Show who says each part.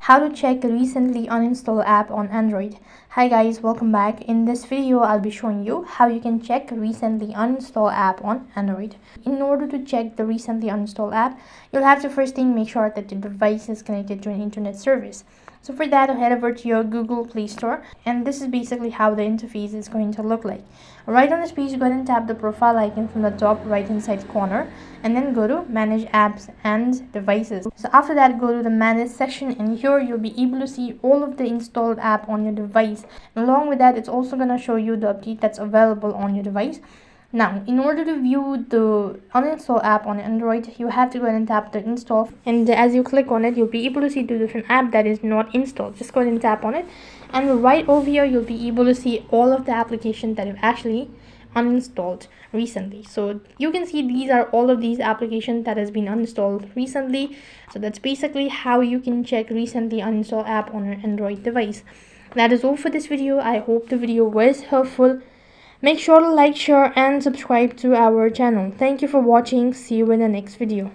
Speaker 1: How to check a recently uninstalled app on Android. Hi guys, welcome back. In this video I'll be showing you how you can check a recently uninstalled app on Android. In order to check the recently uninstalled app, you'll have to first thing make sure that your device is connected to an internet service. So for that, head over to your Google Play Store, and this is basically how the interface is going to look like. Right on this page, go ahead and tap the profile icon from the top right hand side corner, and then go to Manage Apps and Devices. So after that, go to the Manage section, and here you'll be able to see all of the installed app on your device. And along with that, it's also going to show you the update that's available on your device. Now, in order to view the uninstalled app on Android, you have to go ahead and tap the install, and as you click on it, you'll be able to see the different app that is not installed. Just go ahead and tap on it, and right over here you'll be able to see all of the applications that you've actually uninstalled recently. So you can see these are all of these applications that has been uninstalled recently. So that's basically how you can check recently uninstalled app on your Android device. That is all for this video. I hope the video was helpful. Make sure to like, share and subscribe to our channel. Thank you for watching. See you in the next video.